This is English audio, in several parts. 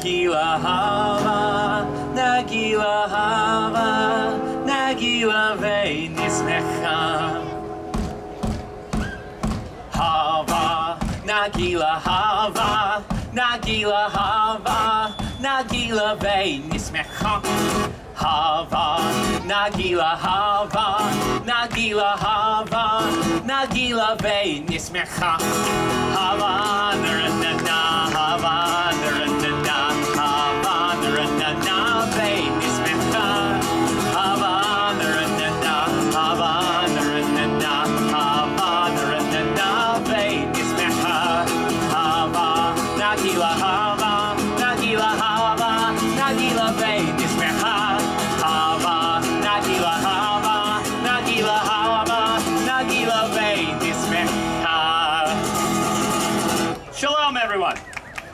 Nagila hava, Nagila hava, Nagila ve'nismecha. Hava, Nagila hava, Nagila hava, Nagila ve'nismecha. Hava, Nagila hava, Nagila hava, Nagila ve'nismecha. Hava, naranana, hava, naranana, hava, naranana, ve'nismecha. Hava, naranana, hava, naranana, hava, naranana, ve'nismecha. Hava, Nagila hava, Nagila hava, Nagila ve'nismecha. Hava, Nagila hava, Nagila hava, Nagila ve'nismecha. Shalom, everyone.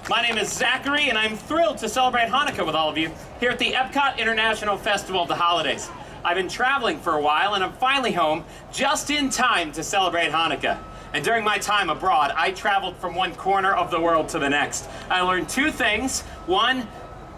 My name is Zachary, and I'm thrilled to celebrate Hanukkah with all of you here at the Epcot International Festival of the Holidays. I've been traveling for a while, and I'm finally home just in time to celebrate Hanukkah. And during my time abroad, I traveled from one corner of the world to the next. I learned two things. One,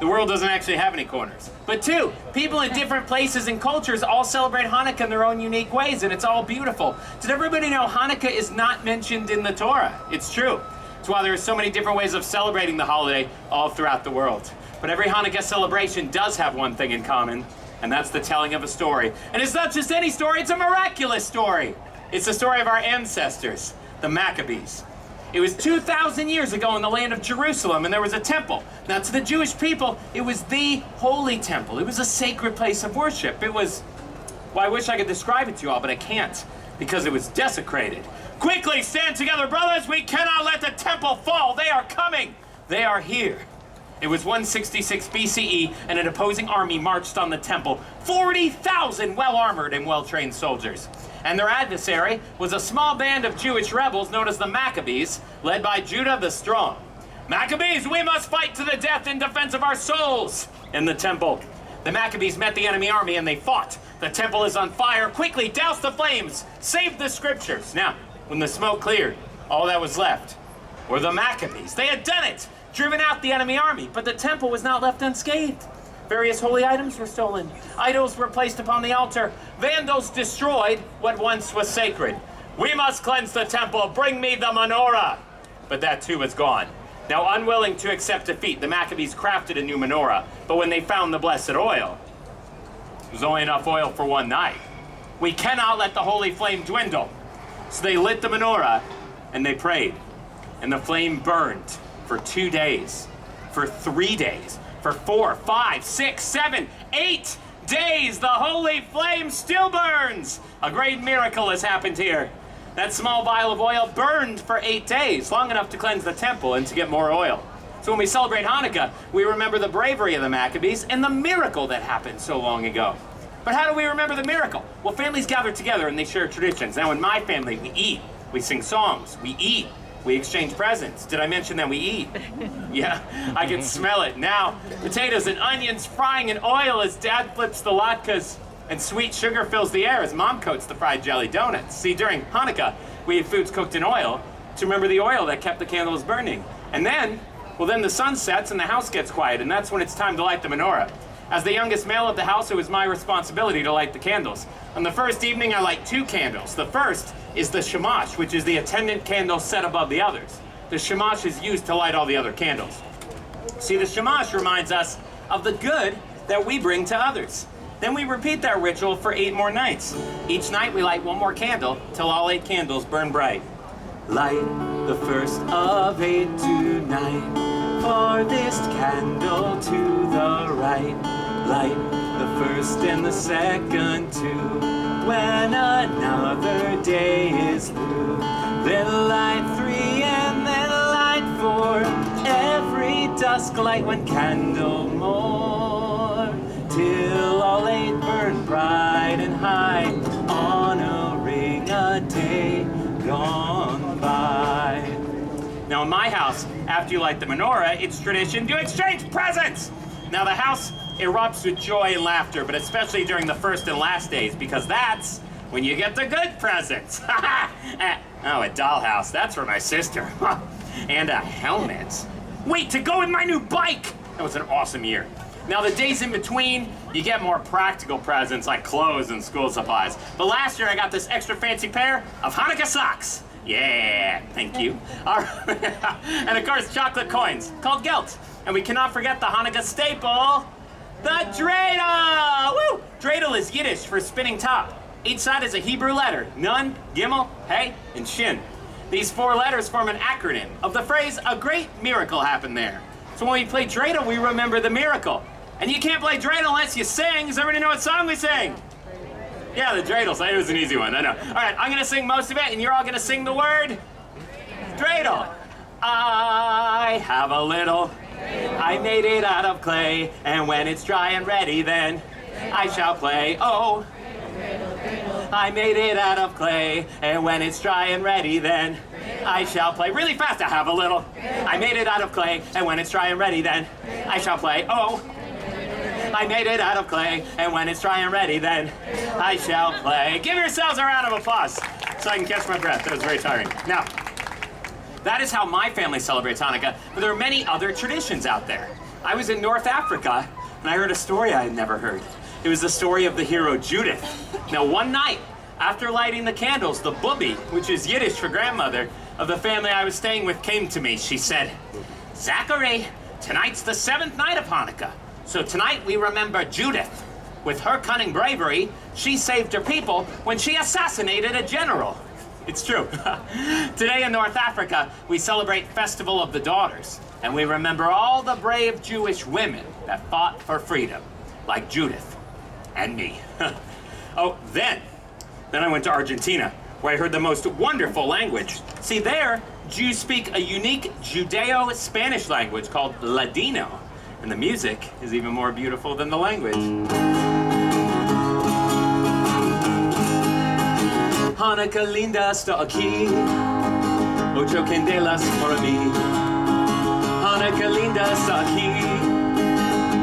the world doesn't actually have any corners. But two, people in different places and cultures all celebrate Hanukkah in their own unique ways, and it's all beautiful. Did everybody know Hanukkah is not mentioned in the Torah? It's true. It's why there are so many different ways of celebrating the holiday all throughout the world. But every Hanukkah celebration does have one thing in common, and that's the telling of a story. And it's not just any story, it's a miraculous story. It's the story of our ancestors, the Maccabees. It was 2,000 years ago in the land of Jerusalem, and there was a temple. Now, to the Jewish people, it was the holy temple. It was a sacred place of worship. It was, well, I wish I could describe it to you all, but I can't, because it was desecrated. Quickly, stand together, brothers. We cannot let the temple fall. They are coming. They are here. It was 166 BCE, and an opposing army marched on the temple. 40,000 well-armored and well-trained soldiers. And their adversary was a small band of Jewish rebels known as the Maccabees, led by Judah the Strong. Maccabees, we must fight to the death in defense of our souls in the temple. The Maccabees met the enemy army and they fought. The temple is on fire. Quickly, douse the flames. Save the scriptures. Now, when the smoke cleared, all that was left were the Maccabees. They had done it, driven out the enemy army, but the temple was not left unscathed. Various holy items were stolen. Idols were placed upon the altar. Vandals destroyed what once was sacred. We must cleanse the temple. Bring me the menorah. But that too was gone. Now, unwilling to accept defeat, the Maccabees crafted a new menorah. But when they found the blessed oil, it was only enough oil for one night. We cannot let the holy flame dwindle. So they lit the menorah and they prayed. And the flame burned for 2 days, for 3 days, for 4, 5, 6, 7, 8 days. The holy flame still burns. A great miracle has happened here. That small vial of oil burned for 8 days, long enough to cleanse the temple and to get more oil. So when we celebrate Hanukkah, we remember the bravery of the Maccabees and the miracle that happened so long ago. But how do we remember the miracle? Well, families gather together and they share traditions. Now, in my family, we eat, we sing songs, we eat, we exchange presents. Did I mention that we eat? Yeah, I can smell it. Now, potatoes and onions frying in oil as Dad flips the latkes, and sweet sugar fills the air as Mom coats the fried jelly donuts. See, during Hanukkah, we eat foods cooked in oil to remember the oil that kept the candles burning. And then, well, then the sun sets and the house gets quiet, and that's when it's time to light the menorah. As the youngest male of the house, it was my responsibility to light the candles. On the first evening, I light 2 candles. The first is the shamash, which is the attendant candle set above the others. The shamash is used to light all the other candles. See, the shamash reminds us of the good that we bring to others. Then we repeat that ritual for 8 more nights. Each night we light 1 more candle till all 8 candles burn bright. Light the first of 8 tonight, farthest candle to the right. Light the first and the second too, when another day is through. Then light 3 and then light 4, every dusk light 1 candle more, till all 8 burn bright and high, honoring a day gone by. Now in my house, after you light the menorah, it's tradition to exchange presents. Now the house erupts with joy and laughter, but especially during the first and last days, because that's when you get the good presents. Oh, a dollhouse, that's for my sister. And a helmet. Wait, to go with my new bike! That was an awesome year. Now the days in between, you get more practical presents like clothes and school supplies. But last year I got this extra fancy pair of Hanukkah socks. Yeah, thank you. And of course chocolate coins called gelt. And we cannot forget the Hanukkah staple, the dreidel! Woo! Dreidel is Yiddish for spinning top. Each side is a Hebrew letter, Nun, Gimel, Hey, and Shin. These 4 letters form an acronym of the phrase, a great miracle happened there. So when we play dreidel, we remember the miracle. And you can't play dreidel unless you sing. Does everybody know what song we sing? Yeah, the dreidel. It was an easy one, I know. All right, I'm gonna sing most of it, and you're all gonna sing the word dreidel. I have a little, I made it out of clay, and when it's dry and ready, then I shall play. Oh, I made it out of clay, and when it's dry and ready, then I shall play. Really fast, I have a little. I made it out of clay, and when it's dry and ready, then I shall play. Oh, I made it out of clay, and when it's dry and ready, then I shall play. Give yourselves a round of applause so I can catch my breath. That was very tiring. Now, that is how my family celebrates Hanukkah, but there are many other traditions out there. I was in North Africa, and I heard a story I had never heard. It was the story of the hero Judith. Now, one night, after lighting the candles, the bubby, which is Yiddish for grandmother, of the family I was staying with came to me. She said, Zachary, tonight's the 7th night of Hanukkah. So tonight we remember Judith. With her cunning bravery, she saved her people when she assassinated a general. It's true. Today in North Africa, we celebrate Festival of the Daughters, and we remember all the brave Jewish women that fought for freedom, like Judith and me. Oh, then I went to Argentina, where I heard the most wonderful language. See, there, Jews speak a unique Judeo-Spanish language called Ladino. And the music is even more beautiful than the language. Hanukkah linda está aquí, ocho candelas para mí. Hanukkah linda está aquí,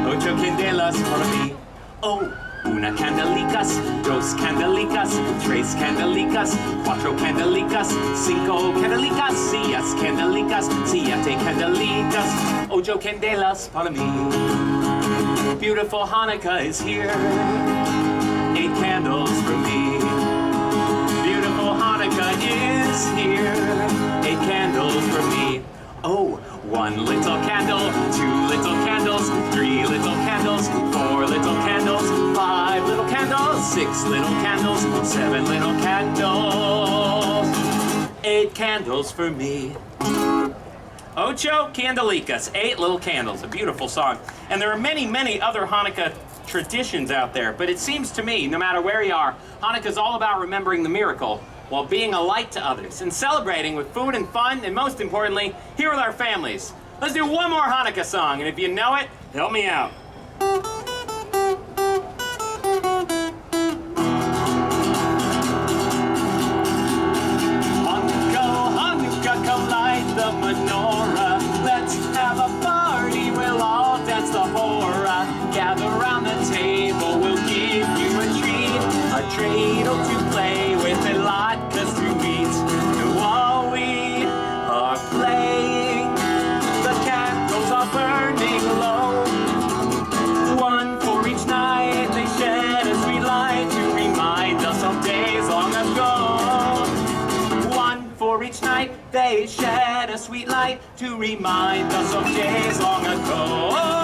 ocho candelas para mí. Oh, una candelicas, dos candelicas, tres candelicas, cuatro candelicas, cinco candelicas, seis candelicas, siete candelicas, ocho candelas para mí. Beautiful Hanukkah is here, 8 candles for me. Beautiful Hanukkah is here, 8 candles for me. Oh, 1 little candle, 2 little candles, 3 little candles, 4 little candles, 5 little candles, 6 little candles, 7 little candles, 8 candles for me. Ocho candelicas, 8 little candles, a beautiful song. And there are many, many other Hanukkah traditions out there, but it seems to me, no matter where you are, Hanukkah is all about remembering the miracle while being a light to others and celebrating with food and fun, and most importantly, here with our families. Let's do one more Hanukkah song, and if you know it, help me out. Hanukkah, Hanukkah, come light the menorah. Let's have a party, we'll all dance the hora. Gather round the table, we'll give you a treat, a dreidel to play with, a latkes to eat. And while we are playing, the candles are burning low. 1 for each night, they shed a sweet light to remind us of days long ago. 1 for each night, they shed a sweet light to remind us of days long ago.